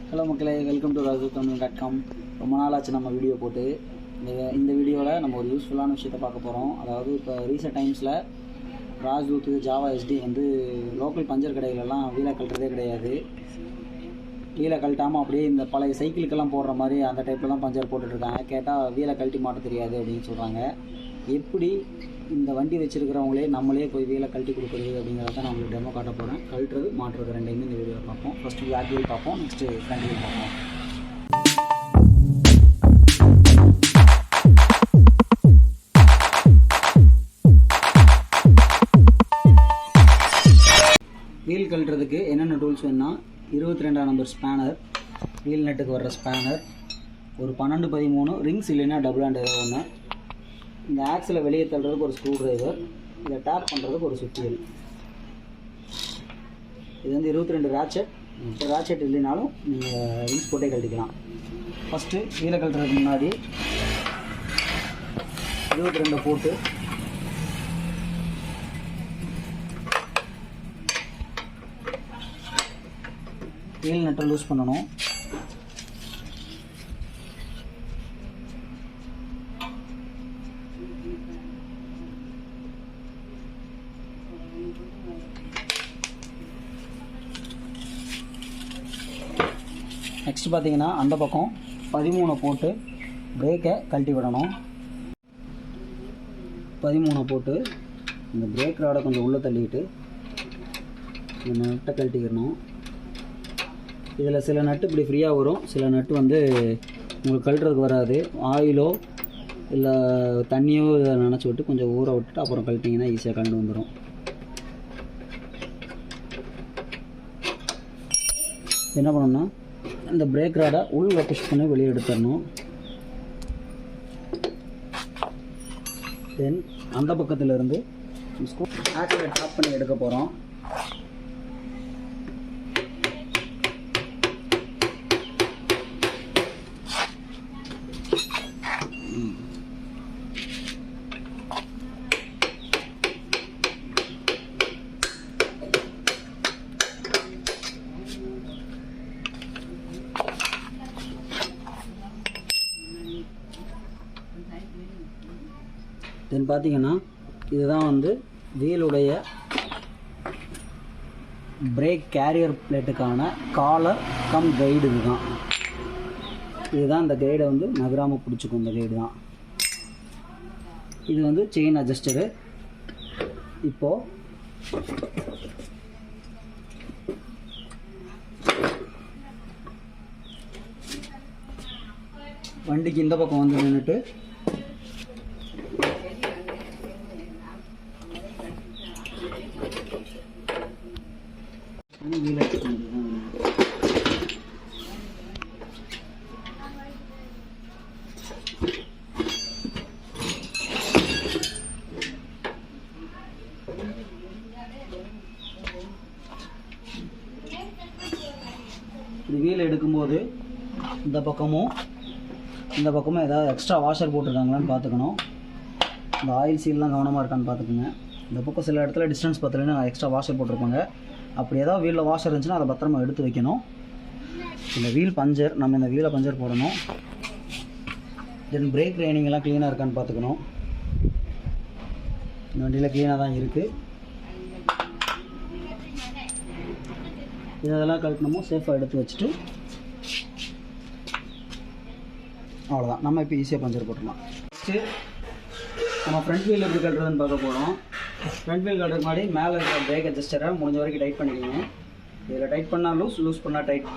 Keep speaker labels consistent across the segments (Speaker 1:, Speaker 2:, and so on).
Speaker 1: Hello மக்களே, welcome to Rajdoot.com. ரொம்ப நாள் ஆச்சு நம்ம வீடியோ போட்டு. இந்த வீடியோவில் நம்ம ஒரு யூஸ்ஃபுல்லான விஷயத்தை பார்க்க போகிறோம். அதாவது இப்போ ரீசெண்ட் டைம்ஸில் ராஜ்தூத் ஜாவா SD வந்து லோக்கல் பஞ்சர் கடைகளெல்லாம் வீலை கழட்டுறதே கிடையாது. வீலை கழட்டாமல் அப்படியே இந்த பழைய சைக்கிளுக்கெல்லாம் போடுற மாதிரி அந்த டைப்பில் தான் பஞ்சர் போட்டுட்ருக்காங்க. கேட்டால் வீலை கழட்டி மாட்ட தெரியாது அப்படின்னு சொல்கிறாங்க. எப்படி இந்த வண்டி வச்சுருக்கிறவங்களே நம்மளே போய் வீலை கழட்டி கொடுக்குறது அப்படிங்கிறத நான் உங்களுக்கு டெமோ காட்ட போகிறேன். கழட்டுறது மாட்டுறது ரெண்டையுமே இந்த வீடியோவில் பார்ப்போம். ஃபஸ்ட்டு பேக் வீல் பார்ப்போம், நெக்ஸ்ட்டு ஃப்ரண்ட் வீல் பார்ப்போம். வீல் கழட்டுறதுக்கு என்னென்ன டூல்ஸ் வேணுன்னா 22ஆம் நம்பர் ஸ்பேனர், வீல் நட்டுக்கு வர்ற ஸ்பேனர், ஒரு 12-13 ரிங்ஸ் இல்லைன்னா டபுள் ஹேண்ட் ஏதோ ஒன்று, இந்த ஆக்ஸில் வெளியே தள்ளுறதுக்கு ஒரு ஸ்க்ரூ ட்ரைவர், இதை டேப் பண்ணுறதுக்கு ஒரு சுத்தியல். இது வந்து 22 ரேட்செட் இல்லைனாலும் நீங்கள் ரிங்ஸ் போட்டே கழட்டிக்கலாம். ஃபஸ்ட்டு வீலை கழட்டுறதுக்கு முன்னாடி 22 போட்டு வீல் நட்டை லூஸ் பண்ணணும். நெக்ஸ்ட் பார்த்தீங்கன்னா அந்த பக்கம் 13 போட்டு பிரேக்கை கழட்டி விடணும். 13 போட்டு இந்த பிரேக் ராடை கொஞ்சம் உள்ளே தள்ளிட்டு இந்த நட்டை கழட்டிக்கிறணும். இதில் சில நட்டு இப்படி ஃப்ரீயாக வரும், சில நட்டு வந்து உங்களுக்கு கழட்டுறதுக்கு வராது. ஆயிலோ இல்லை தண்ணியோ இதை நினச்சி விட்டு கொஞ்சம் ஊற விட்டுட்டு அப்புறம் கழட்டிங்கன்னா ஈஸியாக கழண்டு வந்துடும். என்ன பண்ணணும்னா இந்த பிரேக் ராடை உள்ள புஷ் பண்ணி வெளியே எடுத்துடணும். தென் அந்த பக்கத்தில் இருந்து ஆக்சிலேட் டாப் பண்ணி எடுக்க போகிறோம். தென் பார்த்தீங்கன்னா இதுதான் வந்து வீலுடைய பிரேக் கேரியர் பிளேட்டுக்கான காலர் கம் கைடு. இதுதான் இந்த கைடை வந்து நகராமல் பிடிச்சிக்கும். இந்த கைடு தான் இது வந்து செயின் அட்ஜஸ்டரு. இப்போது வண்டிக்கு இந்த பக்கம் வந்து நின்றுட்டு வீல் எடுத்து இது வீல் எடுக்கும்போது இந்த பக்கமும் ஏதாவது எக்ஸ்ட்ரா வாஷர் போட்டிருக்காங்களான்னு பார்த்துக்கணும். இந்த ஆயில் சீல்லாம் கவனமாக இருக்கான்னு பார்த்துக்குங்க. இந்த பக்கம் சில இடத்துல டிஸ்டன்ஸ் பார்த்தீங்கன்னா எக்ஸ்ட்ரா வாஷர் போட்டிருப்பாங்க. அப்படி ஏதாவது வீலில் வாஷர் இருந்துச்சுன்னா அதை பத்திரமா எடுத்து வைக்கணும். இந்த வீல் பஞ்சர், நம்ம இந்த வீலை பஞ்சர் போடணும். தென் பிரேக் லைனிங்கெல்லாம் க்ளீனாக இருக்கான்னு பார்த்துக்கணும். இந்த வண்டியில் க்ளீனாக தான் இருக்குது. இதெல்லாம் கழட்டணுமோ சேஃபாக எடுத்து வச்சுட்டு அவ்வளோதான். நம்ம இப்போ ஈஸியாக பஞ்சர் போட்டுடலாம். ஃபஸ்ட்டு நம்ம ஃப்ரண்ட் வீல் எப்படி கட்டுறதுன்னு பார்க்க போகிறோம். ஃப்ரண்ட் வீல் கட்டுறதுக்கு முன்னாடி மேலே இருக்கிற பிரேக் அட்ஜஸ்டரை முடிஞ்ச வரைக்கும் டைட் பண்ணிக்கோங்க. இதில் டைட் பண்ணால் லூஸ் பண்ணால் டைட்.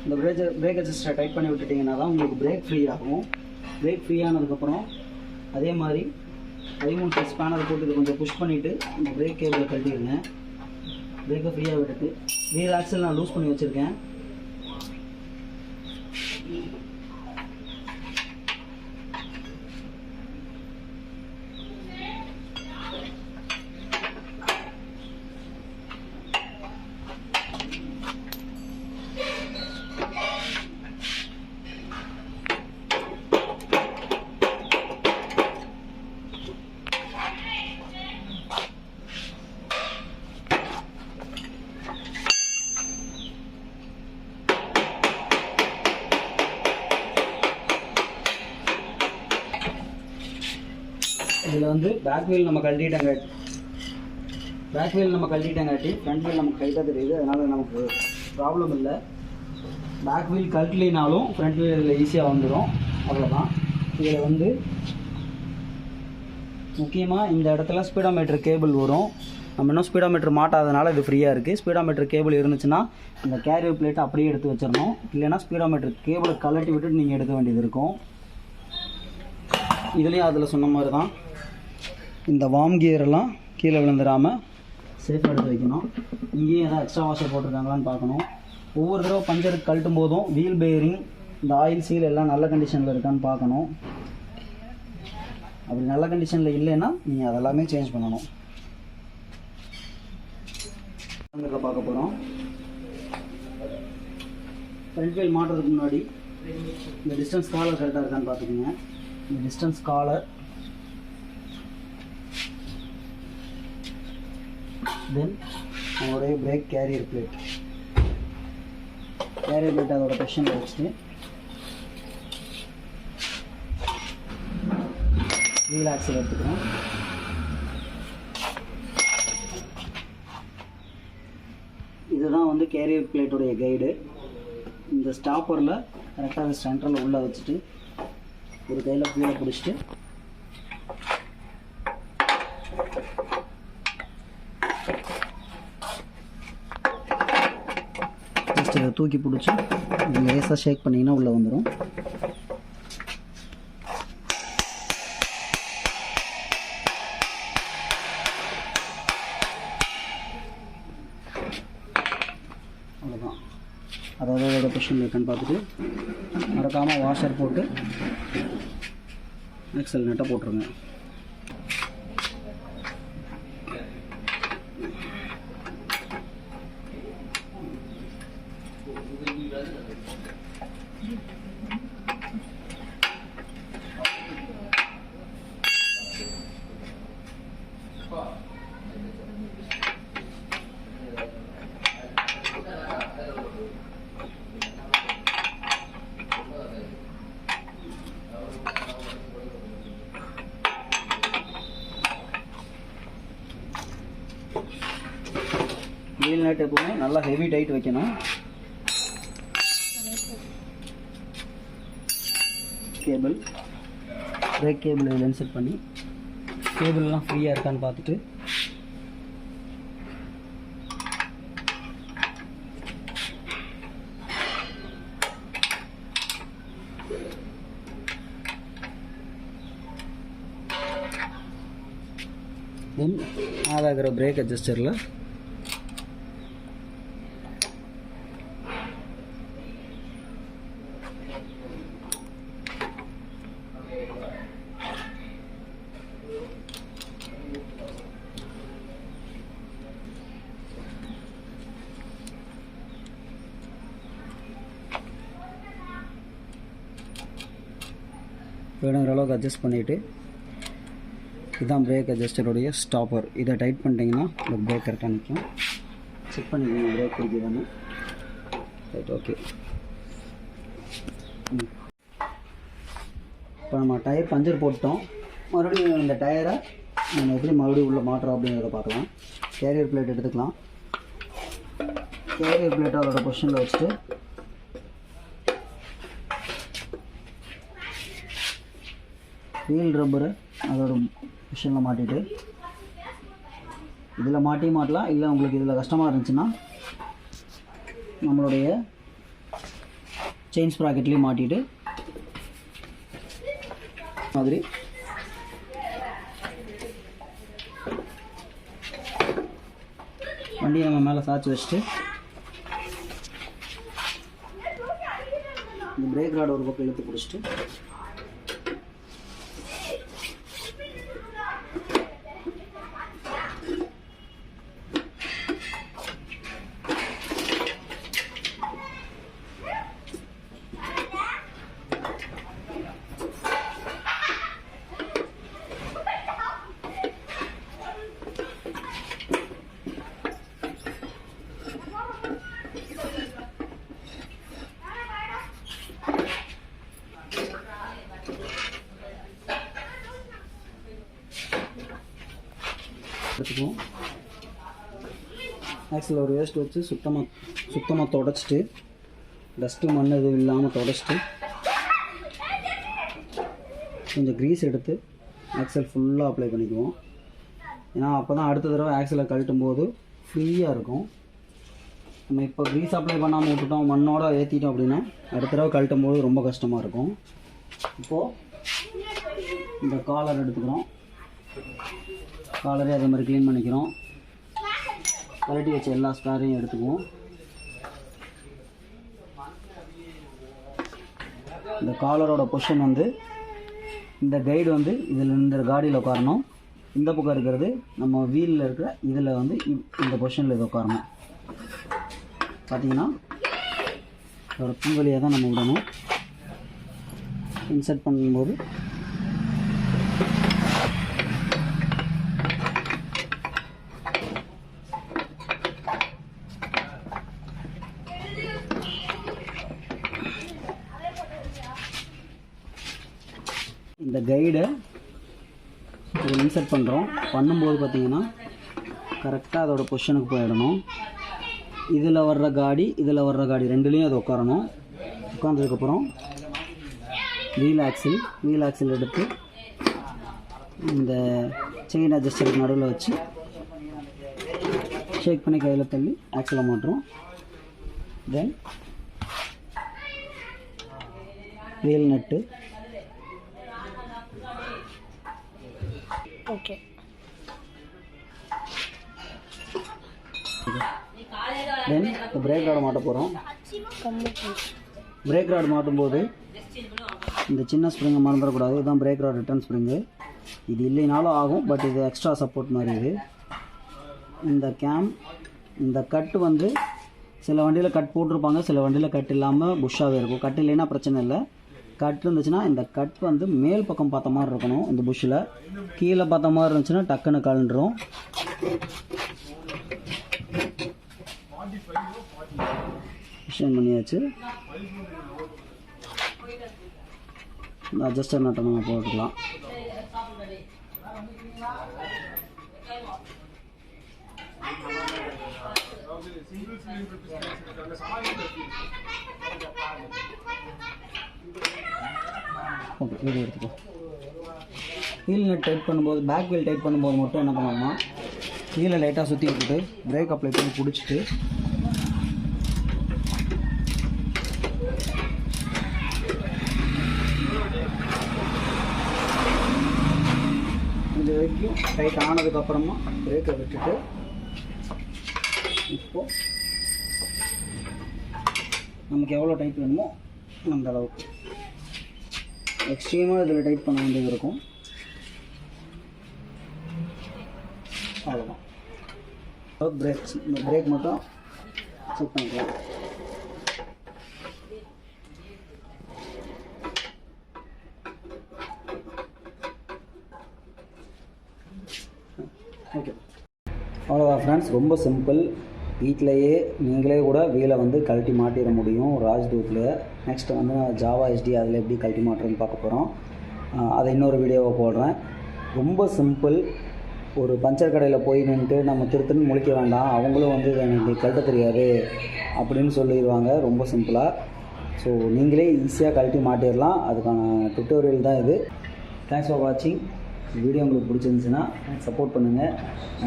Speaker 1: இந்த பிரேக் அட்ஜஸ்டரை டைட் பண்ணி விட்டுட்டிங்கன்னா தான் உங்களுக்கு பிரேக் ஃப்ரீ ஆகும். பிரேக் ஃப்ரீ ஆனதுக்கப்புறம் அதே மாதிரி 13 சைஸ் ஸ்பேனர் போட்டு இது கொஞ்சம் புஷ் பண்ணிவிட்டு இந்த பிரேக் கேபிளை கட்டிடுங்க. பிரேக்கை ஃப்ரீயாக விட்டுட்டு வீல் ஆக்சல் நான் லூஸ் பண்ணி வச்சுருக்கேன். இதில் வந்து பேக் வீல் நம்ம கழட்டிட்டங்காட்டி ஃப்ரண்ட் வீல் நமக்கு கைட்டாக தெரியுது, அதனால் நமக்கு ப்ராப்ளம் இல்லை. பேக் வீல் கழட்டலினாலும் ஃப்ரண்ட் வீல் ஈஸியாக வந்துடும், அவ்வளோதான். இதில் வந்து முக்கியமாக இந்த இடத்துல ஸ்பீடோமீட்டர் கேபிள் வரும். நம்ம இன்னும் ஸ்பீடோமீட்டர் மாட்டாதனால இது ஃப்ரீயாக இருக்குது. ஸ்பீடோமீட்டர் கேபிள் இருந்துச்சுன்னா இந்த கேரியர் பிளேட்டை அப்படியே எடுத்து வச்சிடணும், இல்லைன்னா ஸ்பீடோமீட்டர் கேபிளை கழட்டி விட்டுட்டு நீங்கள் எடுக்க வேண்டியது இருக்கும். இதுலேயும் அதில் சொன்ன மாதிரி தான் இந்த வார்ம் கியரெல்லாம் கீழே விழுந்துடாமல் சேஃபாக எடுத்து வைக்கணும். இங்கேயும் எதாவது எக்ஸ்ட்ரா வாஷர் போட்டிருக்காங்களான்னு பார்க்கணும். ஒவ்வொரு தடவை பஞ்சருக்கு கழட்டும் போதும் வீல் பேரிங், இந்த ஆயில் சீல் எல்லாம் நல்ல கண்டிஷனில் இருக்கான்னு பார்க்கணும். அப்படி நல்ல கண்டிஷனில் இல்லைன்னா நீங்கள் அதெல்லாமே சேஞ்ச் பண்ணணும். பார்க்க போகிறோம். ஃப்ரண்ட் வீல் மாட்டுறதுக்கு முன்னாடி இந்த டிஸ்டன்ஸ் காலர் கரெக்டாக இருக்கான்னு பார்த்துக்கோங்க. இந்த டிஸ்டன்ஸ் காலர், தென் நம்மளுடைய பிரேக் கேரியர் பிளேட் அதோட பொசிஷனில் வச்சுட்டு வீல் ஆக்சில் எடுத்துக்கிறோம். இதுதான் வந்து கேரியர் பிளேட்டுடைய கைடு. இந்த ஸ்டாப்பரில் கரெக்டாக சென்டரில் உள்ளே வச்சுட்டு ஒரு கையில் கீழே பிடிச்சிட்டு ஜஸ்ட் இதை தூக்கி பிடிச்சி லேசாக ஷேக் பண்ணிங்கன்னா உள்ளே வந்துடும். அவ்வளோதான். அதாவது அதோட பொசிஷன் இருக்குன்னு பார்த்துட்டு மறக்காமல் வாஷர் போட்டு எக்ஸல் நெட்டை போட்டுருங்க. வீல் நட் எப்பவுமே நல்லா ஹெவி டைட் வைக்கணும். கேபிள், பிரேக் கேபிள் இதில் இன்செர்ட் பண்ணி கேபிள்லாம் ஃப்ரீயாக இருக்கான்னு பார்த்துட்டு தென் ஆதாகிற பிரேக் அட்ஜஸ்டரில் வேணுங்கிற அளவுக்கு அட்ஜஸ்ட் பண்ணிவிட்டு, இதுதான் பிரேக் அட்ஜஸ்டருடைய ஸ்டாப்பர். இதை டைட் பண்ணிட்டீங்கன்னா உங்களுக்கு பிரேக் கரெக்டாக நிற்கும். செக் பண்ணிக்கோங்க பிரேக் பிடிக்குதானு. Right, okay. இப்போ நம்ம டயர் பஞ்சர் போட்டோம். மறுபடியும் இந்த டயரை நம்ம எப்படி மறுபடியும் உள்ளே மாட்டுறோம் அப்படிங்கிறத பார்க்கலாம். கேரியர் பிளேட் எடுத்துக்கலாம். கேரியர் பிளேட்டை அதோட பொசிஷனில் வச்சுட்டு வீல் ரப்பரை அதோட மிஷினில் மாட்டிட்டு, இதில் மாட்டலாம். இல்லை உங்களுக்கு இதில் கஷ்டமாக இருந்துச்சுன்னா நம்மளுடைய செயின் ஸ்ப்ராக்கெட்லேயும் மாட்டிட்டு மாதிரி வண்டியை நம்ம மேலே சாய்ச்சி வச்சுட்டு இந்த பிரேக் ராட் ஒரு பக்கம் இழுத்து பிடிச்சிட்டு எடுத்துக்குவோம். ஆக்சில் ஒரு வேஸ்ட் வச்சு சுத்தமாக தொடச்சிட்டு டஸ்ட்டு மண் எதுவும் இல்லாமல் தொடச்சிட்டு கொஞ்சம் க்ரீஸ் எடுத்து ஆக்சல் ஃபுல்லாக அப்ளை பண்ணிக்குவோம். ஏன்னா அப்போ தான் அடுத்த தடவை ஆக்சலை கழட்டும் போது ஃப்ரீயாக இருக்கும். நம்ம இப்போ க்ரீஸ் அப்ளை பண்ணாமல் விட்டுட்டோம், மண்ணோட ஏற்றிட்டோம் அப்படின்னா அடுத்த தடவை கழட்டும் போது ரொம்ப கஷ்டமாக இருக்கும். இப்போது இந்த காலர் எடுத்துக்கிறோம். காலரே அதே மாதிரி க்ளீன் பண்ணிக்கிறோம். கழட்டி வச்ச எல்லா ஸ்பேரையும் எடுத்துக்குவோம். இந்த காலரோட பொசிஷன் வந்து இந்த கைடு வந்து இதில் இந்த காடியில் உட்காரணும். இந்த பக்கம் இருக்கிறது நம்ம வீலில் இருக்கிற இதில் வந்து இந்த பொசிஷனில் இது உட்காரணும். பார்த்தீங்கன்னா அதோட புங்கலியாக தான் நம்ம விடணும். இன்சர்ட் பண்ணும்போது இந்த கைடை இதில் இன்சர்ட் பண்ணும்போது பார்த்தீங்கன்னா கரெக்டாக அதோட பொசிஷனுக்கு போயிடணும். இதில் வர்ற காடி ரெண்டுலேயும் அது உட்காரணும். உட்காந்ததுக்கப்புறம் வீல் ஆக்சில் எடுத்து இந்த செயின் அட்ஜஸ்டருக்கு நடுவில் வச்சு ஷேக் பண்ணி கையில் தள்ளி ஆக்சிலை மாட்டுறோம். தென் வீல் நட்டு
Speaker 2: ஓகே.
Speaker 1: தென் பிரேக் ராடு மாட்ட போகிறோம். பிரேக் ராடு மாட்டும்போது இந்த சின்ன ஸ்ப்ரிங்கை மறந்துடக்கூடாது. இதுதான் பிரேக் ராடு ரிட்டர்ன் ஸ்ப்ரிங்கு. இது இல்லைனாலும் ஆகும், பட் இது எக்ஸ்ட்ரா சப்போர்ட் மாதிரி. இது இந்த கட்டு வந்து சில வண்டியில் கட் போட்டிருப்பாங்க, சில வண்டியில் கட் இல்லாமல் புஷ்ஷாகவே இருக்கும். கட் இல்லைன்னா பிரச்சனை இல்லை. கட் இருந்துச்சுன்னா இந்த கட் வந்து மேல் பக்கம் பார்த்த மாதிரி இருக்கணும். இந்த புஷ்ஷில் கீழே பார்த்த மாதிரி இருந்துச்சுன்னா டக்குன்னு கலண்டுரும். மிஷின் பண்ணியாச்சு. இந்த அட்ஜஸ்டர் நட்டை நம்ம போட்டுக்கலாம். ஓகே, வீடியோ எடுத்துக்கோ. வீல் நட் டைட் பண்ணும்போது, பேக் வீல் டைட் பண்ணும்போது மட்டும் என்ன பண்ணணும்னா வீலை லைட்டாக சுற்றி விட்டுட்டு பிரேக் அப்ளை பண்ணி பிடிச்சிட்டு இது வரைக்கும் டைட் ஆனதுக்கப்புறமா பிரேக்கை விட்டுட்டு இப்போது நமக்கு எவ்வளோ டைட் வேணுமோ அந்த அளவுக்கு எக்ஸ்ட்ரீமாக இதில் டைட் பண்ண வேண்டியது இருக்கும். அவ்வளோதான். பிரேக் மட்டும் செக் பண்ணிக்கலாம். ஓகே, அவ்வளோதான் ஃப்ரெண்ட்ஸ். ரொம்ப சிம்பிள். வீட்டிலையே நீங்களே கூட வீலை வந்து கழட்டி மாட்டிட முடியும் ராஜ்தூத்தில். நெக்ஸ்ட்டு வந்து நான் ஜாவா எஸ்டி அதில் எப்படி கழட்டி மாட்டுறேன்னு பார்க்க போகிறோம். அதை இன்னொரு வீடியோவை போடுறேன். ரொம்ப சிம்பிள். ஒரு பஞ்சர் கடையில் போய் நின்றுட்டு நம்ம திருத்துன்னு முழிக்க வேண்டாம். அவங்களும் வந்து எனக்கு கழட்ட தெரியாது அப்படின்னு சொல்லிடுவாங்க. ரொம்ப சிம்பிளாக. ஸோ நீங்களே ஈஸியாக கழட்டி மாட்டிடலாம். அதுக்கான டுட்டோரியல் தான் இது. தேங்க்ஸ் ஃபார் வாட்சிங். வீடியோ உங்களுக்கு பிடிச்சிருந்துச்சுன்னா சப்போர்ட் பண்ணுங்கள்.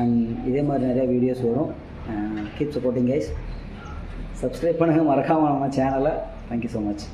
Speaker 1: அண்ட் இதே மாதிரி நிறையா வீடியோஸ் வரும். Keep supporting guys. சப்ஸ்கிரைப் பண்ணுங்கள் மறக்காமல் நம்ம சேனலை. Thank you so much.